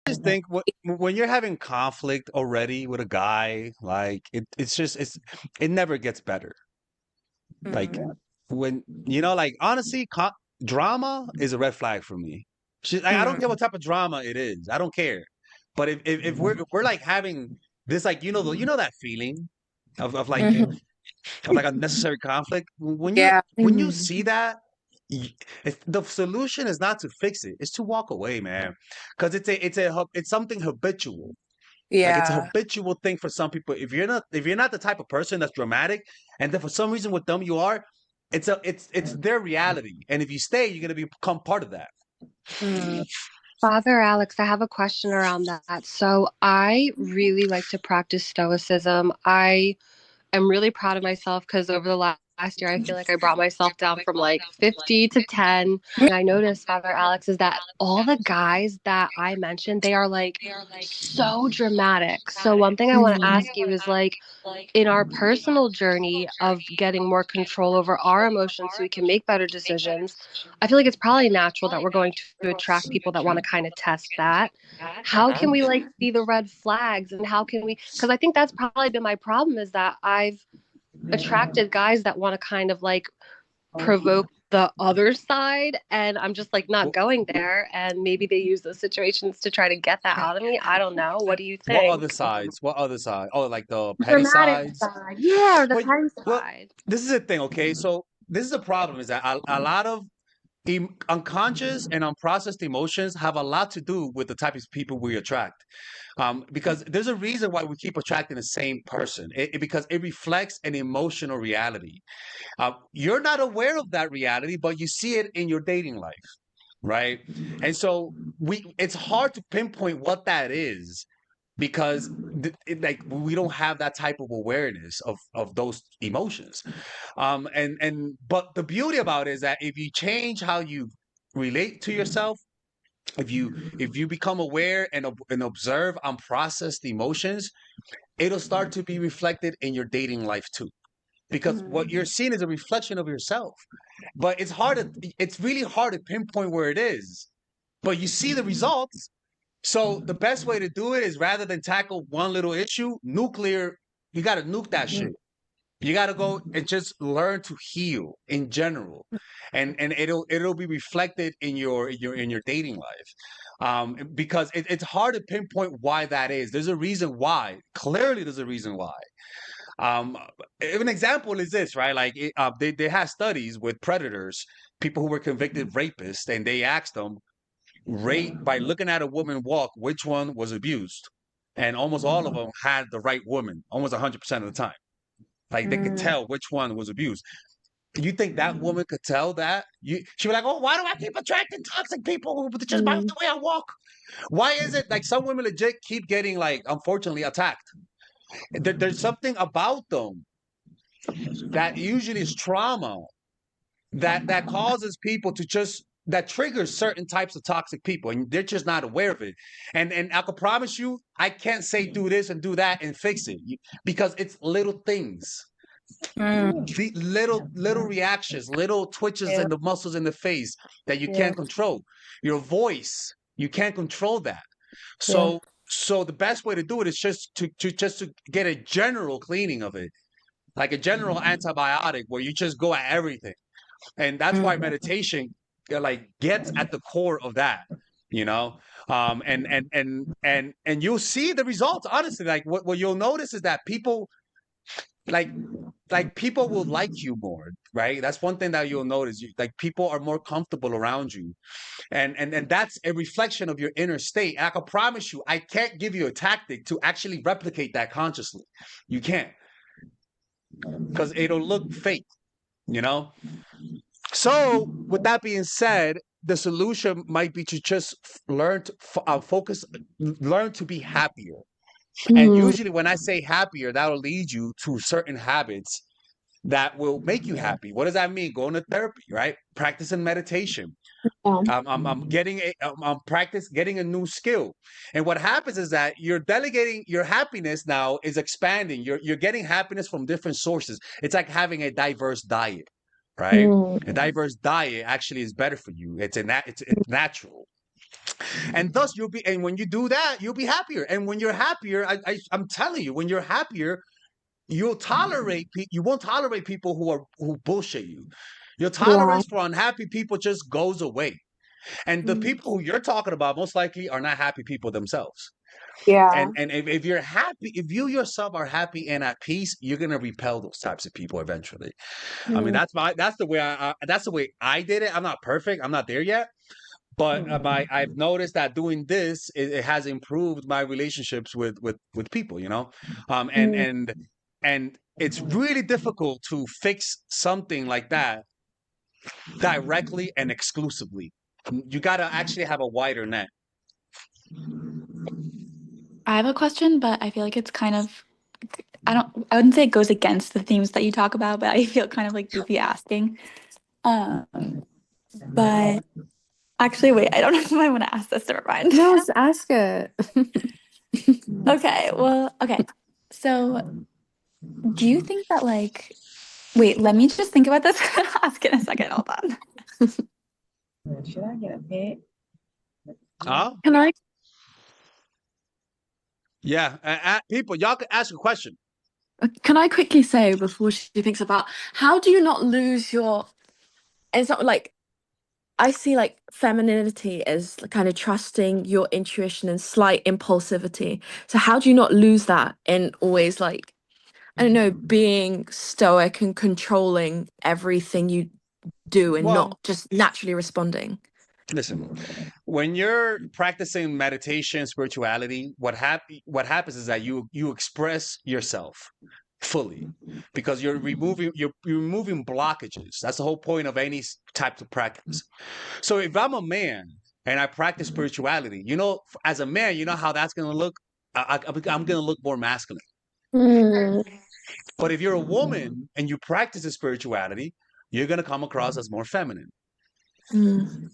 just think when you're having conflict already with a guy, like it never gets better. Like Mm, when like honestly, drama is a red flag for me. I don't care mm, what type of drama it is. I don't care. But if we're like having this like that feeling of like mhm. unnecessary conflict Yeah. when you see that the solution is not to fix it, it's to walk away, man, because it's something habitual. Like it's a Yeah. habitual thing for some people. If you're not the type of person that's dramatic, and then for some reason with them you are, it's their reality, and if you stay you're going to become part of that. Mm. Father Alex, I have a question around that. So I really like to practice stoicism. I I'm really proud of myself because over the last year, I feel like I brought myself down from like 50 to 10. And I noticed, Father Alex, is that all the guys that I mentioned, they are like so dramatic. So, one thing I want to ask you is like, in our personal journey of getting more control over our emotions so we can make better decisions, I feel like it's probably natural that we're going to attract people that want to kind of test that. How can we like see the red flags and how can we, because I think that's probably been my problem is that I've attracted guys that want to kind of like provoke the other side and I'm just like not What, going there and maybe they use those situations to try to get that out of me. I don't know. What do you what other think? sides? What other side? Oh, like the petty Dramatic sides. side. Yeah, or the Well, petty well, side. this is the thing. Okay, so this is the problem: is that a lot of unconscious and unprocessed emotions have a lot to do with the type of people we attract. Because there's a reason why we keep attracting the same person. Because it reflects an emotional reality. You're not aware of that reality, but you see it in your dating life, right? And so it's hard to pinpoint what that is because like we don't have that type of awareness of those emotions. And but the beauty about it is that if you change how you relate to yourself, if you become aware and observe unprocessed emotions, it'll start to be reflected in your dating life too, because what Mhm. you're seeing is a reflection of yourself. But it's really hard to pinpoint where it is, but you see the results. So the best way to do it is, rather than tackle one little issue nuclear, you got to nuke that shit. You got to go and just learn to heal in general, and it'll be reflected in your dating life, because it's hard to pinpoint why that is. There's a reason why. Clearly, there's a reason why. Um, an example is this, right? Like they had studies with predators, people who were convicted rapists, and they asked them rate by looking at a woman walk which one was abused, and almost all of them had the right woman, almost 100% of the time. Like they could Mm, tell which one was abused. You think that woman could tell that? She was like, "Oh, why do I keep attracting toxic people just by mm, the way I walk? Why is it like some women legit keep getting like unfortunately attacked? There's something about them that usually is trauma that causes people to just that triggers certain types of toxic people, and they're just not aware of it. And I can promise you, I can't say do this and do that and fix it because it's little things, mm. the little reactions, little twitches Yeah, in the muscles in the face that you yeah, can't control. Your voice, you can't control that. yeah. So the best way to do it is just to get a general cleaning of it, like a general antibiotic where you just go at everything. And that's why Mm, meditation like gets at the core of that, you know. And you'll see the results, honestly. Like what you'll notice is that people like people will like you more, right? That's one thing that you'll notice. Like people are more comfortable around you, and that's a reflection of your inner state. And I can promise you, I can't give you a tactic to actually replicate that consciously. You can't, because it'll look fake, you know. So, with that being said, the solution might be to just learn to focus, learn to be happier. And mm, usually, when I say happier, that will lead you to certain habits that will make you happy. What does that mean? Going to therapy, right? Practicing meditation. yeah. I'm practice getting a new skill. And what happens is that you're delegating your happiness now is expanding. You're getting happiness from different sources. It's like having a diverse diet, right? Mm, A diverse diet actually is better for you. It's natural. And thus you'll be, and when you do that, you'll be happier. And when you're happier, I'm telling you, when you're happier, you won't tolerate people who bullshit you. Your Yeah. tolerance for unhappy people just goes away. And the Mm. people who you're talking about most likely are not happy people themselves. Yeah. And if you're happy, if you yourself are happy and at peace, you're gonna repel those types of people eventually. I mean, Mm. that's the way I did it. I'm not perfect. I'm not there yet. But I've noticed that doing this, it has improved my relationships with people, you know, and Mm. and it's really difficult to fix something like that directly and exclusively. You got to actually have a wider net. I have a question, but I feel like it's kind of I wouldn't say it goes against the themes that you talk about, but I feel kind of like goofy asking. Um, but actually, wait, I don't know if I want to ask this. Never mind. No, just ask it. Okay, well, okay. So, do you think that like, wait, let me just think about this. Ask it in a second. Hold on. Should I get a pet? Huh? Can I Yeah. People, y'all can ask a question. Can I quickly say before she thinks about how do you not lose your it's not like I see like femininity as kind of trusting your intuition and slight impulsivity. So how do you not lose that in always like I don't know, being stoic and controlling everything you do and Well, not just naturally responding? listen, when you're practicing meditation, spirituality, what happens is that you express yourself fully because you're removing blockages. That's the whole point of any type of practice. So if I'm a man and I practice spirituality, you know, as a man, you know how that's going to look. I'm going to look more masculine. Mm. But if you're a woman and you practice the spirituality, you're going to come across as more feminine. Mm,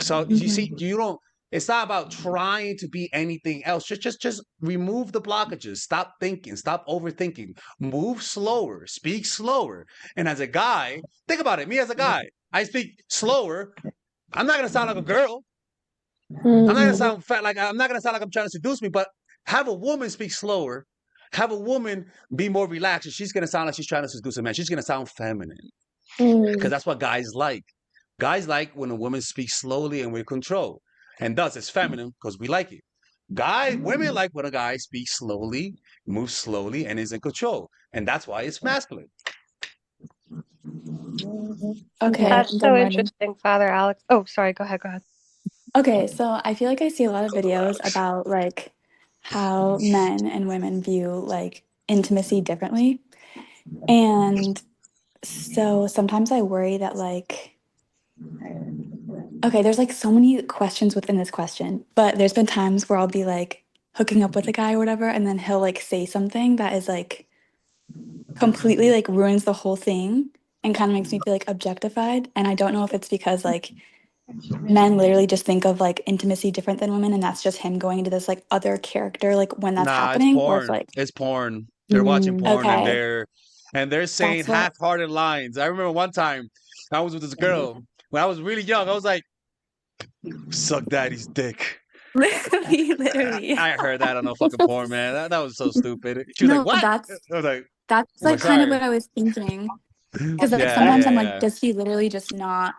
So you see, mhm, you don't. It's not about trying to be anything else. Just remove the blockages. Stop thinking. Stop overthinking. Move slower. Speak slower. And as a guy, think about it. Me as a guy, I speak slower. I'm not gonna sound like a girl. I'm not gonna Mm. sound fat. Like I'm not gonna sound like I'm trying to seduce me. But have a woman speak slower. Have a woman be more relaxed. And she's gonna sound like she's trying to seduce a man. She's gonna sound feminine because Mm. that's what guys like. Guys like when a woman speaks slowly and with control. And thus it's feminine because we like it. Women like when a guy speaks slowly, moves slowly, and is in control. And that's why it's masculine. Okay, That's good so morning. interesting, Father Alex. Oh, sorry. Go ahead. Go ahead. Okay, so I feel like I see a lot of videos about like how men and women view like intimacy differently. And so sometimes I worry that like okay, there's like so many questions within this question, but there's been times where I'll be like hooking up with a guy or whatever, and then he'll like say something that is like completely like ruins the whole thing and kind of makes me feel like objectified. And I don't know if it's because like men literally just think of like intimacy different than women, and that's just him going into this like other character like when that's Nah, it's happening, or if porn. like It's porn. They're watching Mm. porn and okay, they're saying that's what half-hearted lines. I remember one time I was with this girl when I was really young. I was like, "Suck daddy's dick." literally, I heard that on a fucking porn, man. That was so stupid. She was like, no, "What?" that's I was like, that's "I'm like, like kind of sorry." what I was thinking. Because like Yeah, sometimes yeah, I'm like, yeah. does he literally just not?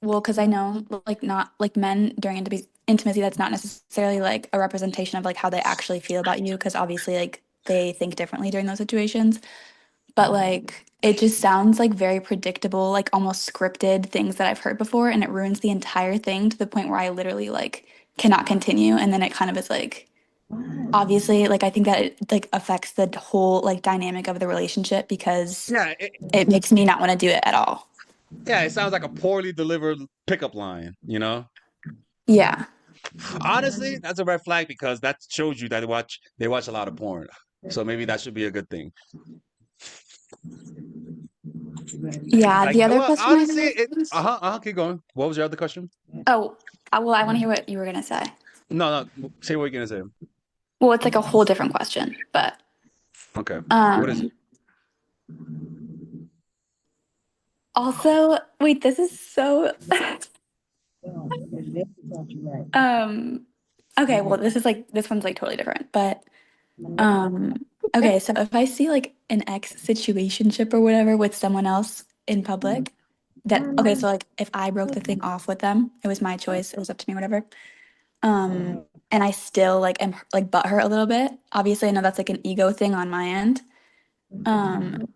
Well, because I know like not like men during intimacy, that's not necessarily like a representation of like how they actually feel about you. Because obviously, like they think differently during those situations. But like it just sounds like very predictable, like almost scripted things that I've heard before, and it ruins the entire thing to the point where I literally like cannot continue. And then it kind of is like obviously like I think that it like affects the whole like dynamic of the relationship because Yeah, it makes me not want to do it at all. yeah, it sounds like a poorly delivered pickup line, you know? Yeah. Honestly, that's a red flag because that shows you that they watch a lot of porn. So maybe that should be a good thing. Yeah. Like, The other well, question I honestly, have it. is, Keep going. What was your other question? oh, well, I want to hear what you were gonna say. No, no. Say what you're gonna say. Well, it's like a whole different question, but Okay. What is it? um, also, wait, this is so. definitely got you right. Okay, well this one's like totally different, but okay, so if I see like an ex situationship or whatever with someone else in public, okay, so like if I broke the thing off with them, it was my choice, it was up to me, whatever. And I still like am like butthurt a little bit. Obviously, I know that's like an ego thing on my end.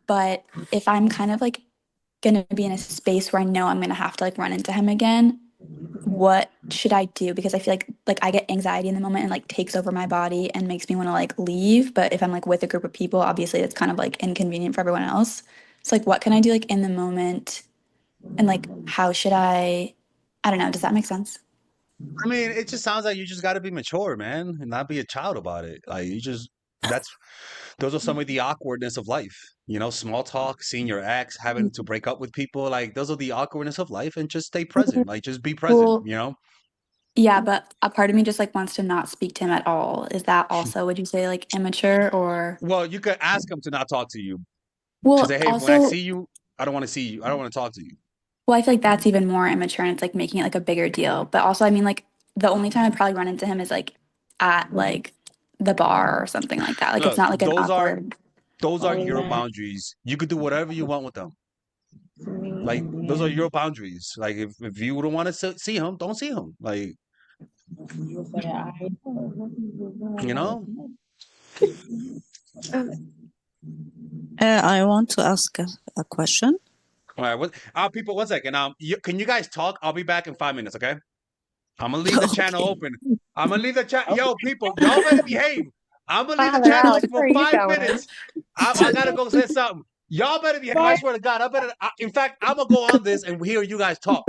But if I'm kind of like gonna be in a space where I know I'm gonna have to like run into him again, what should I do? Because I feel like I get anxiety in the moment and like takes over my body and makes me want to like leave. But if I'm like with a group of people, obviously it's kind of like inconvenient for everyone else. So like what can I do like in the moment? And like how should I don't know, does that make sense? I mean, it just sounds like you just got to be mature, man, and not be a child about it. Like you just that's those are some of the awkwardness of life. You know, small talk, seeing your ex, having to break up with people. Like those are the awkwardness of life, and just stay present. Like just be present. Well, You know. yeah, but a part of me just like wants to not speak to him at all. Is that also, would you say, like immature or? Well, you could ask him to not talk to you. To say, Well, hey, when I also, see you, I don't want to see you. I don't want to talk to you. well, I feel like that's even more immature and it's like making it like a bigger deal. But also, I mean, like the only time I'd probably run into him is like at like the bar or something like that. Like it's Look, not like an awkward. those are Oh, your man. boundaries. You could do whatever you want with them. To me, Like and those are then your boundaries. Like if you don't want to see him, don't see him. Like you'll say, I you know. I want to ask a question. All right, what? People, one second. Can you guys talk? I'll be back in 5 minutes. Okay. I'm gonna leave the channel Okay. open. I'm gonna leave the chat. okay. Yo, people, y'all better behave. I'm gonna leave the Father channel Alex, open for where are you five going? minutes. I gotta go say something. Y'all better behave. I Bye. swear to God, in fact, I'm gonna go on this and hear you guys talk.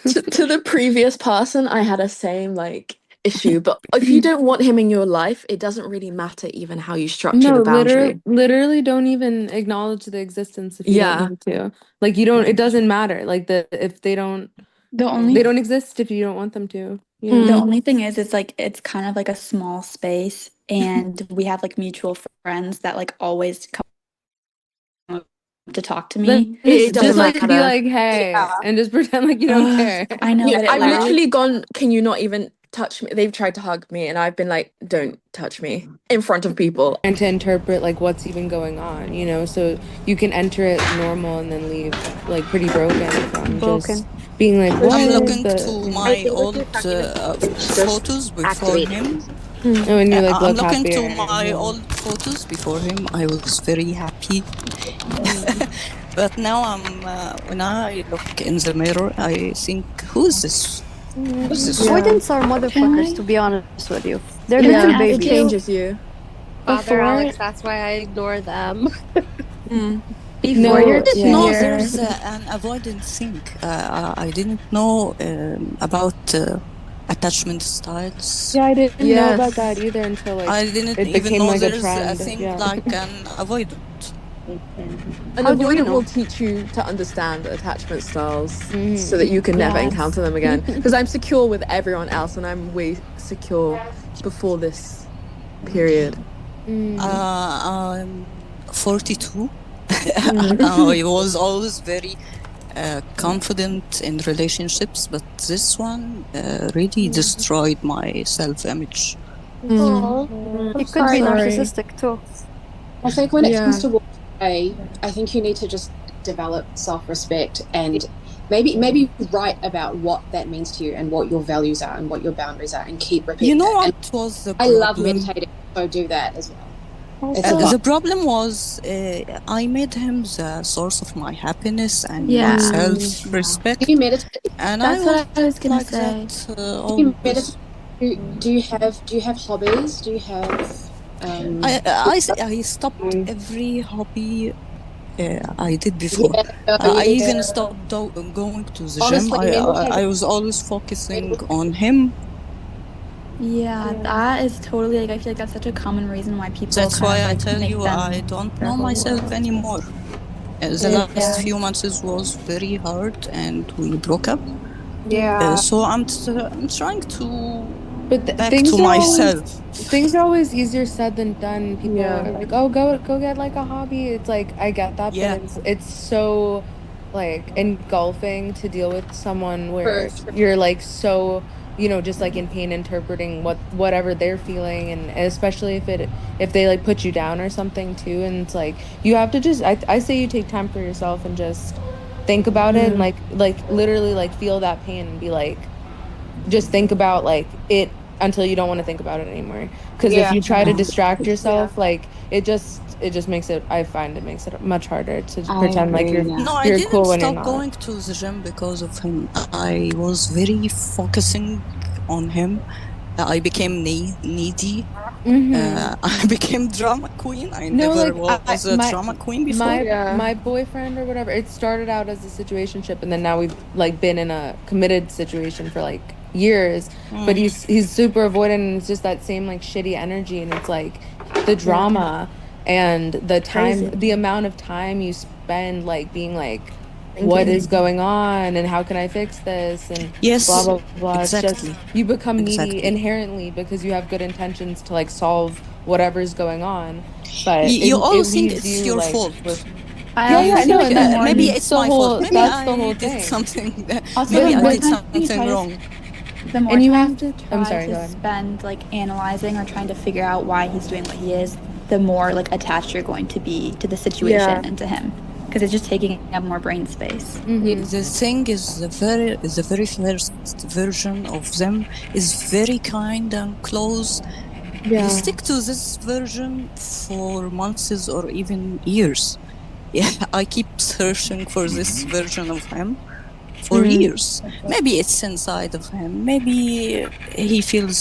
To the previous person, I had a same like issue, but if you don't want him in your life, it doesn't really matter even how you structure the No, boundary. literally don't even acknowledge the existence if you don't Yeah. want to. Like you don't, it doesn't matter. Like if they don't The they only don't exist if you don't want them to. You the know? only thing is it's like it's kind of like a small space and we have like mutual friends that like always come up to talk to Then me. It doesn't just like be matter. like, hey, Yeah. and just pretend like you don't care. I know, Yeah, but it I've literally literally gone, can you not even touch me? They've tried to hug me and I've been like, don't touch me in front of people. Trying to interpret like what's even going on, you know, so you can enter it normal and then leave like pretty broken from just being like, I'm what looking the, to you know? my old photos before him. And when you like I'm look looking happier, to my yeah. old photos before him. I was very happy. But now when I look in the mirror, I think, who's this? Who's this one? Yeah. Avoidance are can motherfuckers, I to be honest with you. They're can I little Yeah, it ask babies. you changes you. Father before Alex, that's why I ignore them. Mm. before I your No, didn't know yeah. two-year there's an avoidance thing. I didn't know about attachment styles. Yeah, I didn't know about that Yes. either until like I didn't it even became know like a there's a trend. thing Yeah. like an avoidant. An How do we avoidant will know? teach you to understand attachment styles so that Hmm. you can never yes encounter them again. Because I'm secure with everyone else and I'm way secure before this period. Mm. I'm 42. Mm. I was always very confident in relationships, but this one really destroyed my self-image. Mm. Oh, I'm It could be sorry. narcissistic too. I think when it comes Yeah. to walking away, I think you need to just develop self-respect and maybe write about what that means to you and what your values are and what your boundaries are and keep You repeating know it. And what was the I love problem? meditating, so do that as well. It's a Also, The vibe. problem was I made him the source of my happiness and my yeah Mm. yeah Do self-respect, you meditate? and I that's what was I was gonna like that say. Do you meditate? always. Do you have hobbies? Do you have I stopped every hobby I did before. yeah, I yeah. even stopped going to the gym. Honestly, I was always focusing meditation on him. Yeah, that is totally like I feel like that's such a common reason why people That's kind of why I like tell make you I them don't their know whole myself world. anymore. The last Yeah. few months was very hard, and we broke up. yeah. So I'm trying to But back to myself. things are always easier said than done. People Yeah. are like, "Oh, go get like a hobby." It's like I get that, but Yeah, it's so like engulfing to deal with someone For where sure. you're like so, you know, just like in pain interpreting whatever they're feeling, and especially if they like put you down or something too, and it's like you have to just I say you take time for yourself and just think about it, and like literally like feel that pain and be like just think about like it until you don't want to think about it anymore, because if Yeah. you try to distract Yeah. yourself, like it just makes it, I find it makes it much harder to I pretend like agree. Yeah. No, I you're didn't cool when you're stop not. going to the gym because of him. I was very focusing on him. I became needy. Mm-hmm. I became drama queen. I No, never like was a drama queen before. Yeah. my boyfriend or whatever, it started out as a situationship, and then now we've like been in a committed situation for like years. But Mm. he's super avoidant, and it's just that same like shitty energy, and it's like the Yeah. drama and the time, Crazy. the amount of time you spend like being like, what Thinking. is going on and how can I fix this and blah Yes, blah blah. It's just exactly, you become needy exactly. inherently because you have good intentions to like solve whatever's going on, but You it always think leaves it's you your like fault. with I yeah, also yeah, You feel no, think like and the more maybe you it's my fault. Maybe that's the I whole did thing. something. also Maybe But the I more did but time you something try to wrong. the more and you time have to, I'm try sorry, to go ahead. spend like analyzing or trying to figure out why he's doing what he is, the more like attached you're going to be to the situation Yeah. and to him, because it's just taking up more brain space. Mm-hmm. The thing is, the very first version of them is very kind and close. You Yeah. stick to this version for months or even years. Yeah, I keep searching for this version of him for Mm. years. Maybe it's inside of him. Maybe he feels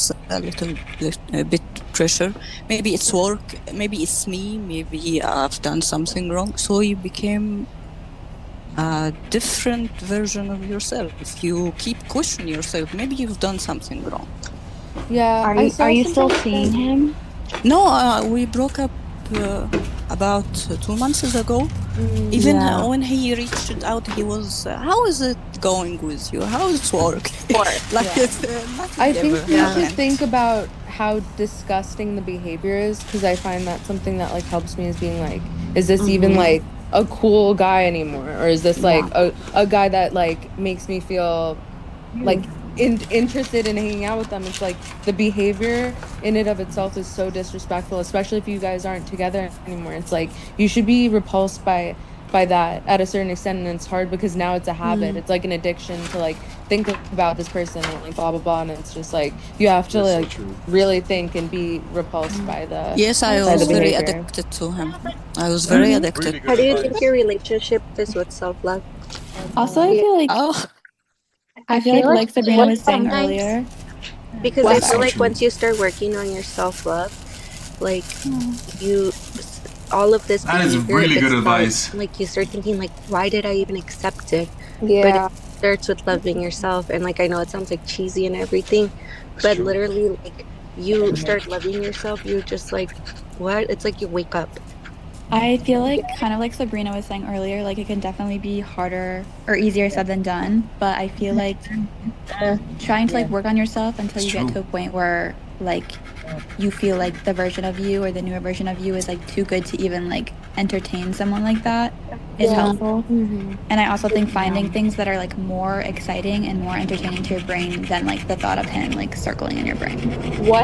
a bit pressure. Maybe it's work. Maybe it's me. Maybe I've done something wrong. So you became a different version of yourself. You keep questioning yourself. Maybe you've done something wrong. Yeah, Are I you saw still something seeing that him? No, we broke up about 2 months ago. mm, Even Yeah. when he reached out, he was, "How is it going with you? How is work?" Like Yeah. nothing I ever think we Yeah. should happened. think about how disgusting the behavior is, because I find that something that like helps me is being like, is this even Mm-hmm. like a cool guy anymore, or is this Yeah. like a guy that like makes me feel like interested in hanging out with them? It's like the behavior in it of itself is so disrespectful, especially if you guys aren't together anymore. It's like you should be repulsed by that at a certain extent, and it's hard because now it's a habit. Mm. It's like an addiction to like think about this person and like blah blah blah, and it's just like you have to That's so like true. really think and be repulsed by the Yes, I by the was Also, very behavior. addicted to him. I was very Hmm. addicted. Really how good do you think advice. your relationship is with self-love? Also, I Yeah. feel like Oh, I feel like Sabrina was saying sometimes, earlier. because Oh, I That's feel so sorry. like true. once you start working on your self-love, like Hmm. you all of this That is behavior, really it good starts advice. like you start thinking like, why did I even accept it? But it Yeah. starts with loving yourself. And like I know it sounds like cheesy and everything, It's but true. literally like you start loving yourself, you're just like, what? It's like you wake up. I feel like kind of like Sabrina was saying earlier, like it can definitely be harder or easier said than done. But I feel like trying to like work on yourself until It's you get true. to a point where like you feel like the version of you or the newer version of you is like too good to even like entertain someone like that is Yeah. helpful. Mm-hmm. And I also think Yeah. finding things that are like more exciting and more entertaining to your brain than like the thought of him like circling in your brain. What